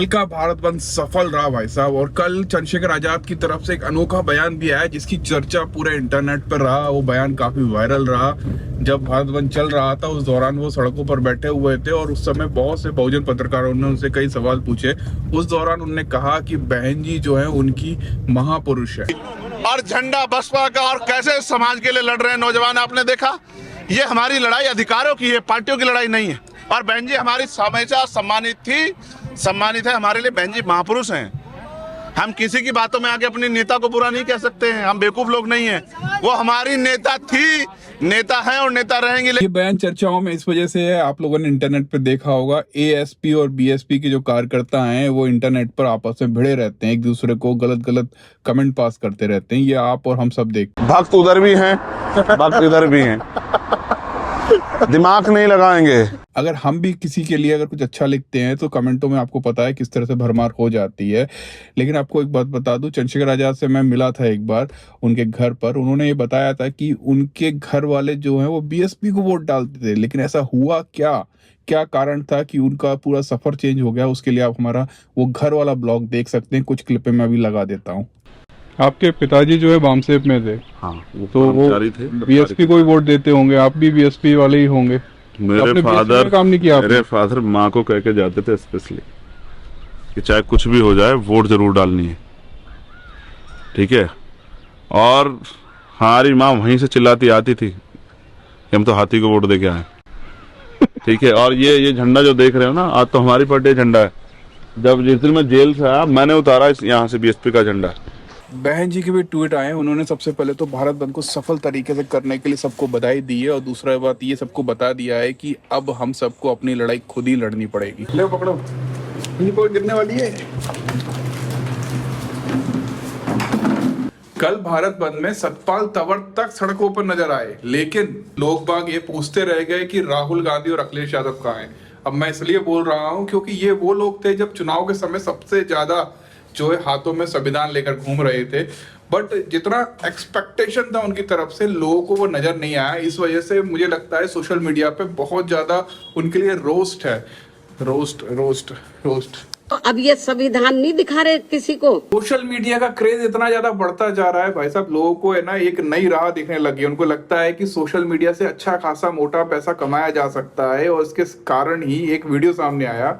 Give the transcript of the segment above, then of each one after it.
कल का भारत बंद सफल रहा भाई साहब। और कल चंद्रशेखर आजाद की तरफ से एक अनोखा बयान भी आया जिसकी चर्चा पूरे इंटरनेट पर रहा। वो बयान काफी वायरल रहा। जब भारत बंद चल रहा था उस दौरान वो सड़कों पर बैठे हुए थे और उस समय बहुत से बहुजन पत्रकारों ने उनसे कई सवाल पूछे। उस दौरान उन्होंने कहा कि बहन जी जो है उनकी महापुरुष है। और झंडा बसपा का और कैसे समाज के लिए लड़ रहे हैं नौजवान, आपने देखा। ये हमारी लड़ाई अधिकारों की है, पार्टियों की लड़ाई नहीं है। और बहन जी हमारी हमेशा सम्मानित है। हमारे लिए बहन जी महापुरुष हैं। हम किसी की बातों में आके अपने नेता को बुरा नहीं कह सकते हैं। हम बेवकूफ लोग नहीं हैं। वो हमारी नेता थी, नेता है और नेता रहेंगे। ये बयान चर्चाओं में इस वजह से है, आप लोगों ने इंटरनेट पे देखा होगा, एएसपी और बीएसपी के जो कार्यकर्ता हैं वो इंटरनेट पर आपस में भिड़े रहते हैं, एक दूसरे को गलत गलत कमेंट पास करते रहते हैं। ये आप और हम सब देखते हैं। भक्त उधर भी हैं, भक्त इधर भी हैं। दिमाग नहीं लगाएंगे। अगर हम भी किसी के लिए अगर कुछ अच्छा लिखते हैं तो कमेंटों में आपको पता है किस तरह से भरमार हो जाती है। लेकिन आपको एक बात बता दूं, चंद्रशेखर आजाद से मैं मिला था एक बार उनके घर पर। उन्होंने ये बताया था कि उनके घर वाले जो हैं वो बीएसपी को वोट डालते थे। लेकिन ऐसा हुआ क्या कारण था कि उनका पूरा सफर चेंज हो गया, उसके लिए आप हमारा वो घर वाला ब्लॉग देख सकते हैं। कुछ क्लिपें मैं अभी लगा देता हूँ। आपके पिताजी जो है बामसेप में थे। हाँ, तो वो बीएसपी को ही वोट देते होंगे, आप भी बीएसपी वाले ही होंगे। मेरे फादर काम नहीं किया मेरे फादर माँ को कह के जाते थे स्पेशली कि चाहे कुछ भी हो जाए वोट जरूर डालनी है, ठीक है। और हमारी माँ वहीं से चिल्लाती आती थी कि हम तो हाथी को वोट दे के आए, ठीक है। और ये झंडा जो देख रहे हो ना, आज तो हमारी पार्टी झंडा है। जब जिस दिन मैं जेल से आया मैंने उतारा यहाँ से बीएसपी का झंडा। बहन जी के भी ट्वीट आए। उन्होंने सबसे पहले तो भारत बंद को सफल तरीके से करने के लिए सबको बधाई दी है और दूसरा बात ये सबको बता दिया है कि अब हम सबको अपनी लड़ाई खुद ही लड़नी पड़ेगी। ले पकड़ो, गिरने वाली है। कल भारत बंद में सतपाल तंवर तक सड़कों पर नजर आए, लेकिन लोग बाग ये पूछते रह गए कि राहुल गांधी और अखिलेश यादव कहाँ हैं। अब मैं इसलिए बोल रहा हूँ क्योंकि ये वो लोग थे जब चुनाव के समय सबसे ज्यादा जो है हाथों में संविधान लेकर घूम रहे थे। बट जितना एक्सपेक्टेशन था उनकी तरफ से लोगों को वो नजर नहीं आया। इस वजह से मुझे लगता है सोशल मीडिया पे बहुत ज्यादा उनके लिए रोस्ट है। रोस्ट तो अब ये संविधान नहीं दिखा रहे किसी को। सोशल मीडिया का क्रेज इतना ज्यादा बढ़ता जा रहा है भाई साहब, लोगों को है ना एक नई राह दिखने लगी। उनको लगता है कि सोशल मीडिया से अच्छा खासा मोटा पैसा कमाया जा सकता है। और इसके कारण ही एक वीडियो सामने आया,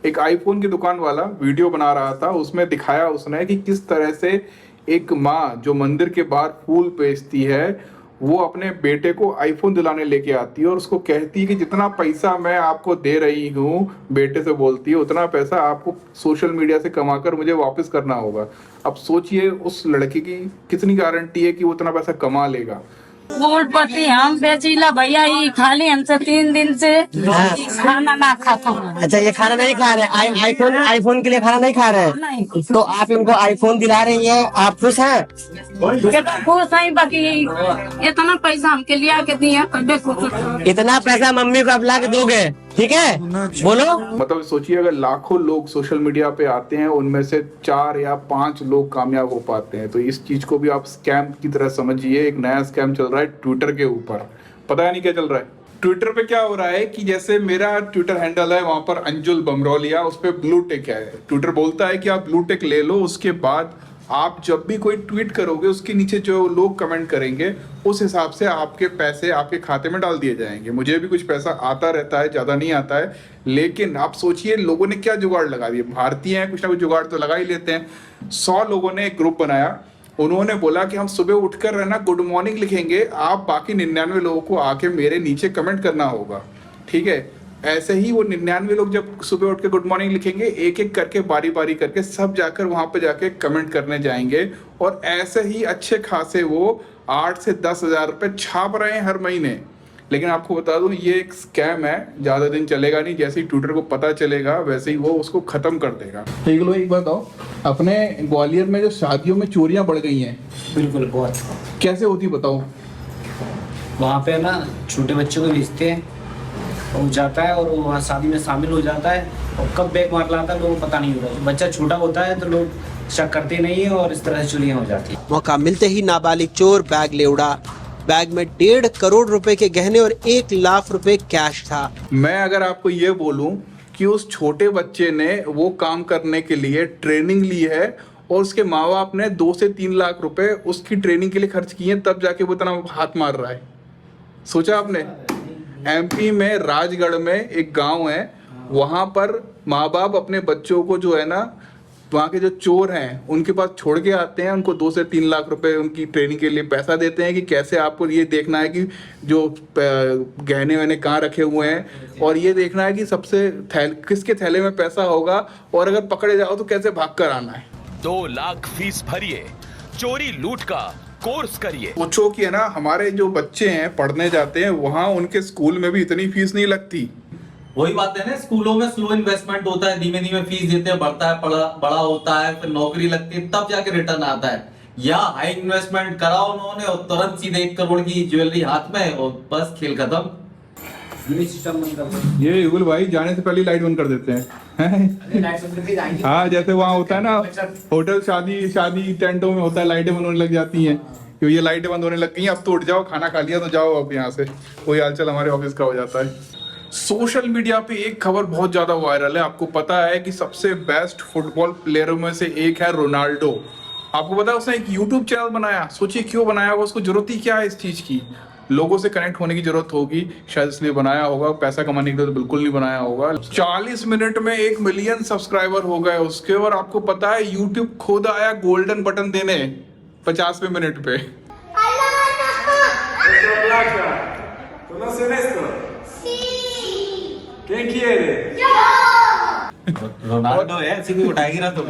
एक आईफोन की दुकान वाला वीडियो बना रहा था। उसमें दिखाया उसने कि किस तरह से एक माँ जो मंदिर के बाहर फूल बेचती है वो अपने बेटे को आईफोन दिलाने लेके आती है और उसको कहती है कि जितना पैसा मैं आपको दे रही हूँ, बेटे से बोलती है, उतना पैसा आपको सोशल मीडिया से कमाकर मुझे वापस करना होगा। अब सोचिए उस लड़के की कितनी गारंटी है कि वो उतना पैसा कमा लेगा। वोट पति हम बेचीला भैया, ये खाली हमसे 3 दिन से खाना ना खाता हूँ। अच्छा, ये खाना नहीं खा रहे, आईफोन के लिए खाना नहीं खा रहे, तो आप इनको आईफोन दिला रही हैं, आप खुश हैं? खुश है, बाकी इतना पैसा हमके लिया के दिए, इतना पैसा मम्मी को आप ला के दोगे, ठीक है? बोलो। मतलब सोचिए अगर लाखों लोग सोशल मीडिया पे आते हैं उनमें से 4 या 5 लोग कामयाब हो पाते हैं, तो इस चीज को भी आप स्कैम की तरह समझिए। एक नया स्कैम चल रहा है ट्विटर के ऊपर, पता नहीं क्या चल रहा है। ट्विटर पे क्या हो रहा है कि जैसे मेरा ट्विटर हैंडल है, वहां पर अंजुल बमरौलिया, उस पर ब्लू टिक है। ट्विटर बोलता है कि आप ब्लू टिक ले लो, उसके बाद आप जब भी कोई ट्वीट करोगे उसके नीचे जो लोग कमेंट करेंगे उस हिसाब से आपके पैसे आपके खाते में डाल दिए जाएंगे। मुझे भी कुछ पैसा आता रहता है, ज़्यादा नहीं आता है। लेकिन आप सोचिए लोगों ने क्या जुगाड़ लगा दिया। भारतीय हैं, कुछ ना कुछ जुगाड़ तो लगा ही लेते हैं। 100 लोगों ने एक ग्रुप बनाया। उन्होंने बोला कि हम सुबह उठकर रहना गुड मॉर्निंग लिखेंगे, आप बाकी 99 लोगों को आके मेरे नीचे कमेंट करना होगा, ठीक है। ऐसे ही वो 99 लोग जब सुबह उठ के गुड मॉर्निंग लिखेंगे, एक एक करके बारी बारी करके सब जाकर वहां पे जाके कमेंट करने जाएंगे। और ऐसे ही अच्छे खासे वो 8 से 10 हजार रुपये छाप रहे हैं हर महीने। लेकिन आपको बता दूं ये एक स्कैम है, ज़्यादा दिन चलेगा नहीं। जैसे ही ट्विटर को पता चलेगा वैसे ही वो उसको ख़त्म कर देगा। ठीक लो, एक बताओ, अपने ग्वालियर में जो शादियों में चोरियां बढ़ गई हैं, बिल्कुल बहुत। कैसे होती बताओ? वहाँ पे ना छोटे बच्चों को भेजते हैं, वो जाता है और वो वहाँ शादी में शामिल हो जाता है और कब बैग मार लाता है लोगों को पता नहीं होता। बच्चा छोटा होता है तो लोग शक करते नहीं है और इस तरह से चोरियाँ हो जाती है। मौका मिलते ही नाबालिग चोर बैग ले उड़ा। बैग में 1.5 करोड़ रुपए के गहने और 1 लाख रुपए कैश था। मैं अगर आपको ये बोलूं कि उस छोटे बच्चे ने वो काम करने के लिए ट्रेनिंग ली है और उसके माँ बाप ने 2 से 3 लाख रुपए उसकी ट्रेनिंग के लिए खर्च किए हैं, तब जाके वो इतना हाथ मार रहा है। सोचा आपने? एमपी में राजगढ़ में एक गांव है, वहां पर माँ बाप अपने बच्चों को जो है ना, वहाँ के जो चोर हैं उनके पास छोड़ के आते हैं, उनको 2 से 3 लाख रुपए उनकी ट्रेनिंग के लिए पैसा देते हैं कि कैसे आपको ये देखना है कि जो गहने वहने कहाँ रखे हुए हैं, और ये देखना है कि सबसे किसके थैले में पैसा होगा, और अगर पकड़े जाओ तो कैसे भाग कर आना है। 2 लाख फीस भरिए, चोरी लूट का कोर्स करिए। सोचो कि है ना, हमारे जो बच्चे हैं पढ़ने जाते हैं वहाँ उनके स्कूल में भी इतनी फीस नहीं लगती। वही बात है ना, स्कूलों में स्लो इन्वेस्टमेंट होता है, धीमे धीमे फीस देते हैं, बढ़ता है, बड़ा होता है, फिर नौकरी लगती है, तब जाके रिटर्न आता है। या हाई इन्वेस्टमेंट करा उन्होंने और तुरंत सीधे 1 करोड़ की ज्वेलरी हाथ में और बस खेल खत्म। ये युगल भाई जाने से पहले लाइट बंद कर देते हैं। हाँ, जैसे वहाँ होता है ना होटल, शादी टेंटों में होता है, लाइटें बंद होने लग जाती हैं कि ये लाइटें बंद होने लग गई, अब तो उठ जाओ, खाना खा लिया तो जाओ अब यहाँ से। वही हालचाल हमारे ऑफिस का हो जाता है। सोशल मीडिया पे एक खबर बहुत ज्यादा वायरल है। आपको पता है कि सबसे बेस्ट फुटबॉल प्लेयरों में से एक है रोनाल्डो। आपको पता है उसने एक यूट्यूब चैनल बनाया। सोचिए क्यों बनाया होगा, उसको जरूरत ही क्या है इस चीज की? लोगों से कनेक्ट होने की जरूरत होगी, शायद इसलिए बनाया होगा। पैसा कमाने के लिए तो बिल्कुल नहीं बनाया होगा। 40 मिनट में 1 मिलियन सब्सक्राइबर हो गए उसके। और आपको पता है यूट्यूब खुद आया गोल्डन बटन देने 50वें मिनट पे। रोनाल्डो है, ऐसी कोई उठाएगी ना तो।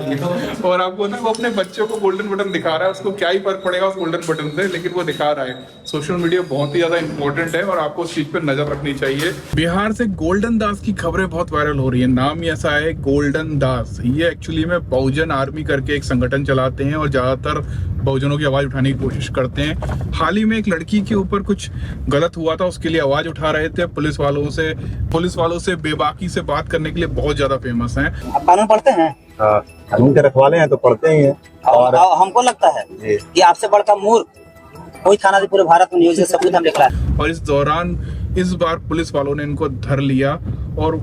और आपको ना वो अपने बच्चों को गोल्डन बटन दिखा रहा है, उसको क्या ही फर्क पड़ेगा उस गोल्डन बटन से, लेकिन वो दिखा रहा है। सोशल मीडिया बहुत ही ज्यादा इंपॉर्टेंट है और आपको उस चीज पर नजर रखनी चाहिए। बिहार से गोल्डन दास की खबरें बहुत वायरल हो रही है। नाम ही ऐसा है गोल्डन दास। ये एक्चुअली में बहुजन आर्मी करके एक संगठन चलाते हैं और ज्यादातर बहुजनों की आवाज उठाने की कोशिश करते हैं। हाल ही में एक लड़की के ऊपर कुछ गलत हुआ था, उसके लिए आवाज उठा रहे थे। पुलिस वालों से बेबाकी से बात करने के लिए बहुत ज्यादा फेमस हैं। कानून पढ़ते हैं? कानून के रखवाले हैं तो पढ़ते ही हैं। और हमको लगता है कि आपसे बड़का मूर्ख कोई थाना पूरे भारत में न्यूज़ सब कुछ हम लिख रहा है। और इस दौरान इस बार पुलिस वालों ने इनको धर लिया और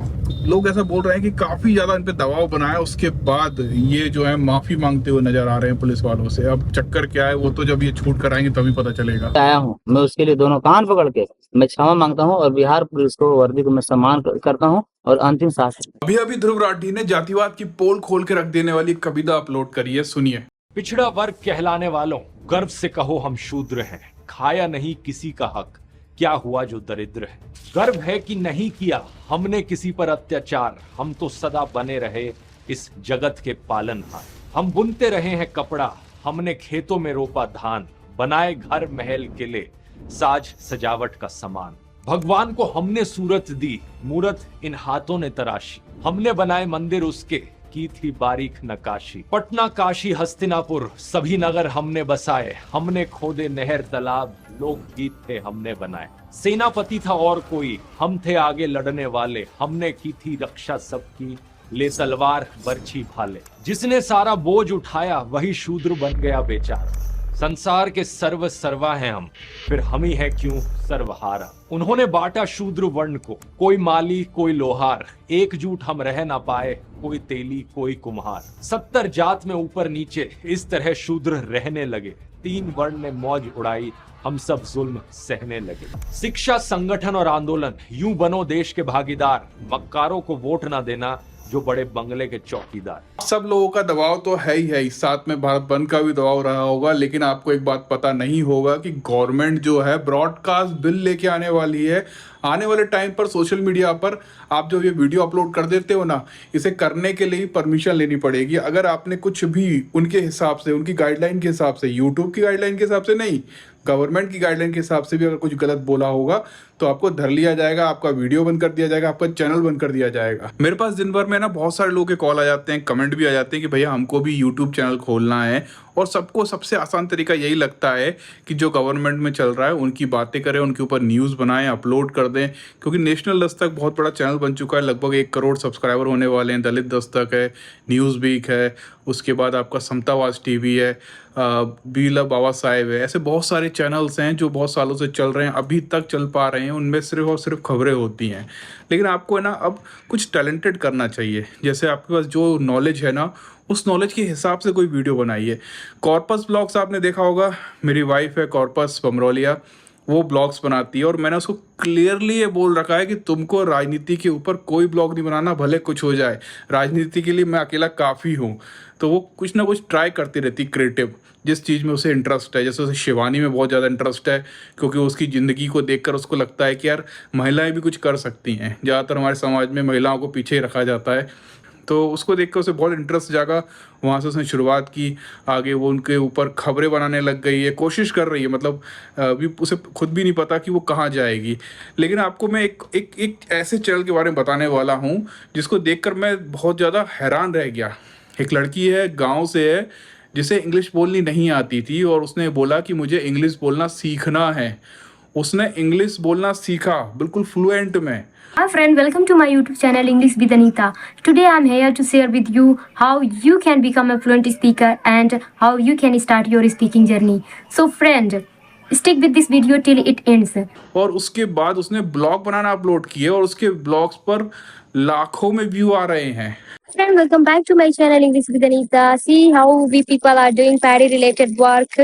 लोग ऐसा बोल रहे हैं कि काफी ज्यादा इन पे दबाव बनाया। उसके बाद ये जो है माफी मांगते हुए नजर आ रहे हैं पुलिस वालों से। अब चक्कर क्या है वो तो जब ये छूट कर आएंगे तभी पता चलेगा। आया हूँ मैं उसके लिए दोनों कान पकड़ के मैं क्षमा मांगता हूँ और बिहार पुलिस को वर्दी को मैं सम्मान करता हूँ और अंतिम सांस। अभी ध्रुव राठी ने जातिवाद की पोल खोल के रख देने वाली कविता अपलोड करी है, सुनिए। पिछड़ा वर्ग कहलाने वालों, गर्व से कहो हम शूद्र हैं, खाया नहीं किसी का हक, क्या हुआ जो दरिद्र है। गर्व है कि नहीं किया हमने किसी पर अत्याचार, हम तो सदा बने रहे इस जगत के पालनहार। हम बुनते रहे हैं कपड़ा, हमने खेतों में रोपा धान, बनाए घर महल किले, साज सजावट का सामान। भगवान को हमने सूरत दी, मूरत इन हाथों ने तराशी, हमने बनाए मंदिर उसके, की थी बारीक नकाशी। पटना काशी हस्तिनापुर सभी नगर हमने बसाए, हमने खोदे नहर तालाब, लोकगीत थे हमने बनाए। सेनापति था और कोई, हम थे आगे लड़ने वाले, हमने की थी रक्षा सबकी, ले तलवार बरछी भाले। जिसने सारा बोझ उठाया वही शूद्र बन गया बेचारा। संसार के सर्व सर्वा हैं हम, फिर हम ही है क्यों सर्वहारा। उन्होंने बांटा शूद्र वर्ण को, कोई माली कोई लोहार, एकजुट हम रह ना पाए, कोई तेली कोई कुम्हार। 70 जात में ऊपर नीचे इस तरह शूद्र रहने लगे, 3 वर्ण ने मौज उड़ाई, हम सब जुल्म सहने लगे। शिक्षा संगठन और आंदोलन, यूं बनो देश के भागीदार, मक्कारों को वोट ना देना जो बड़े बंगले के चौकीदार। सब लोगों का दबाव तो है ही, साथ में भारत बंद का भी दबाव रहा होगा। लेकिन आपको एक बात पता नहीं होगा कि गवर्नमेंट जो है ब्रॉडकास्ट बिल लेके आने वाली है। आने वाले टाइम पर सोशल मीडिया पर आप जो ये वीडियो अपलोड कर देते हो ना, इसे करने के लिए परमिशन लेनी पड़ेगी। अगर आपने कुछ भी उनके हिसाब से, उनकी गाइडलाइन के हिसाब से, यूट्यूब की गाइडलाइन के हिसाब से नहीं, गवर्नमेंट की गाइडलाइन के हिसाब से भी अगर कुछ गलत बोला होगा तो आपको धर लिया जाएगा, आपका वीडियो बंद कर दिया जाएगा, आपका चैनल बंद कर दिया जाएगा। मेरे पास दिन भर में ना बहुत सारे लोगों के कॉल आ जाते हैं, कमेंट भी आ जाते हैं कि भैया हमको भी यूट्यूब चैनल खोलना है और सबको सबसे आसान तरीका यही लगता है कि जो गवर्नमेंट में चल रहा है उनकी बातें करें, उनके ऊपर न्यूज़ बनाएं, अपलोड कर दें, क्योंकि नेशनल दस्तक बहुत बड़ा चैनल बन चुका है, लगभग 1 करोड़ सब्सक्राइबर होने वाले हैं। दलित दस्तक है, न्यूज़ वीक है, उसके बाद आपका समतावाज टीवी है, बीला बाबा साहेब है, ऐसे बहुत सारे चैनल्स हैं जो बहुत सालों से चल रहे हैं, अभी तक चल पा रहे हैं। उनमें सिर्फ और सिर्फ खबरें होती हैं। लेकिन आपको है ना अब कुछ टैलेंटेड करना चाहिए। जैसे आपके पास जो नॉलेज है ना, उस नॉलेज के हिसाब से कोई वीडियो बनाइए। कॉर्पस ब्लॉग्स आपने देखा होगा, मेरी वाइफ है कॉर्पस बमरोलिया, वो ब्लॉग्स बनाती है और मैंने उसको क्लियरली ये बोल रखा है कि तुमको राजनीति के ऊपर कोई ब्लॉग नहीं बनाना, भले कुछ हो जाए। राजनीति के लिए मैं अकेला काफ़ी हूँ। तो वो कुछ ना कुछ ट्राई करती रहती, क्रिएटिव, जिस चीज़ में उसे इंटरेस्ट है। जैसे उसे शिवानी में बहुत ज़्यादा इंटरेस्ट है, क्योंकि उसकी ज़िंदगी को देखकर उसको लगता है कि यार महिलाएं भी कुछ कर सकती हैं। ज़्यादातर हमारे समाज में महिलाओं को पीछे ही रखा जाता है, तो उसको देख कर उसे बहुत इंटरेस्ट जागा। वहाँ से उसने शुरुआत की, आगे वो उनके ऊपर खबरें बनाने लग गई है, कोशिश कर रही है। मतलब अभी उसे खुद भी नहीं पता कि वो कहाँ जाएगी। लेकिन आपको मैं एक ऐसे चैनल के बारे में बताने वाला हूँ जिसको देखकर मैं बहुत ज़्यादा हैरान रह गया। एक लड़की है, गाँव से है, जिसे इंग्लिश बोलनी नहीं आती थी और उसने बोला कि मुझे इंग्लिश बोलना सीखना है। उसने इंग्लिश बोलना सीखा बिल्कुल फ्लुएंट में। Hi friend, welcome to my YouTube channel English with Anita. Today I am here to share with you how you can become a fluent speaker and how you can start your speaking journey. So friend, stick with this video till it ends. और उसके बाद उसने blog बनाना upload किए और उसके blogs पर लाखों में व्यू आ रहे हैं। Friend, welcome back to my channel English with Anita. See how we people are doing party related work.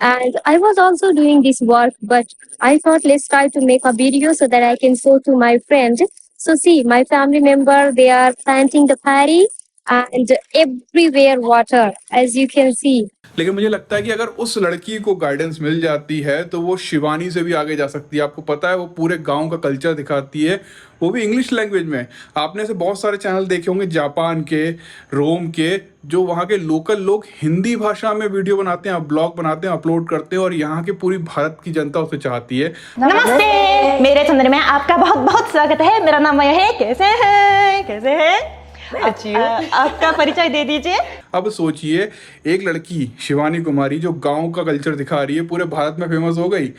And I was also doing this work, but I thought let's try to make a video so that I can show to my friend. So see, my family member, they are planting the paddy and everywhere water, as you can see. लेकिन मुझे लगता है कि अगर उस लड़की को guidance मिल जाती है तो वो शिवानी से भी आगे जा सकती है। आपको पता है वो पूरे गांव का कल्चर दिखाती है, वो भी इंग्लिश लैंग्वेज में। आपने ऐसे बहुत सारे चैनल देखे होंगे जापान के, रोम के, जो वहाँ के लोकल लोग हिंदी भाषा में वीडियो बनाते हैं, ब्लॉग बनाते हैं, अपलोड करते हैं और यहाँ के पूरी भारत की जनता उसे चाहती है। नमस्ते, मेरे चैनल में आपका बहुत बहुत स्वागत है। मेरा नाम मया है। कैसे हैं? आपका परिचय दे दीजिए। अब सोचिए, एक लड़की शिवानी कुमारी जो गांव का कल्चर दिखा रही है, पूरे भारत में फेमस हो गई।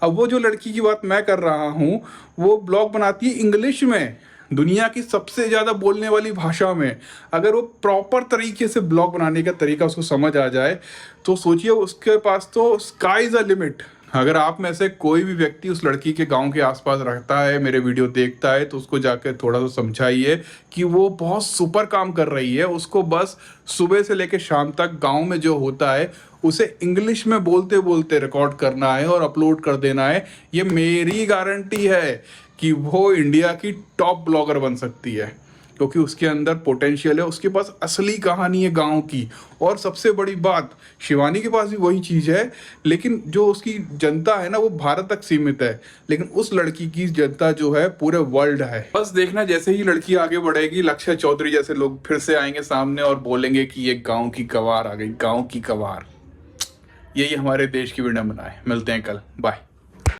अब वो जो लड़की की बात मैं कर रहा हूँ, वो ब्लॉग बनाती है इंग्लिश में, दुनिया की सबसे ज़्यादा बोलने वाली भाषा में। अगर वो प्रॉपर तरीके से ब्लॉग बनाने का तरीका उसको समझ आ जाए तो सोचिए उसके पास तो स्काई इज़ अ लिमिट। अगर आप में से कोई भी व्यक्ति उस लड़की के गांव के आसपास रहता है, मेरे वीडियो देखता है, तो उसको जाकर थोड़ा सा समझाइए कि वो बहुत सुपर काम कर रही है। उसको बस सुबह से लेकर शाम तक गांव में जो होता है उसे इंग्लिश में बोलते बोलते रिकॉर्ड करना है और अपलोड कर देना है। ये मेरी गारंटी है कि वो इंडिया की टॉप ब्लॉगर बन सकती है, क्योंकि उसके अंदर पोटेंशियल है, उसके पास असली कहानी है गांव की। और सबसे बड़ी बात, शिवानी के पास भी वही चीज़ है, लेकिन जो उसकी जनता है ना वो भारत तक सीमित है, लेकिन उस लड़की की जनता जो है पूरे वर्ल्ड है। बस देखना, जैसे ही लड़की आगे बढ़ेगी, लक्ष्य चौधरी जैसे लोग फिर से आएंगे सामने और बोलेंगे कि ये गाँव की गंवार आ गई, गाँव की गंवार। यही हमारे देश की विडंबना है। मिलते हैं कल, बाय।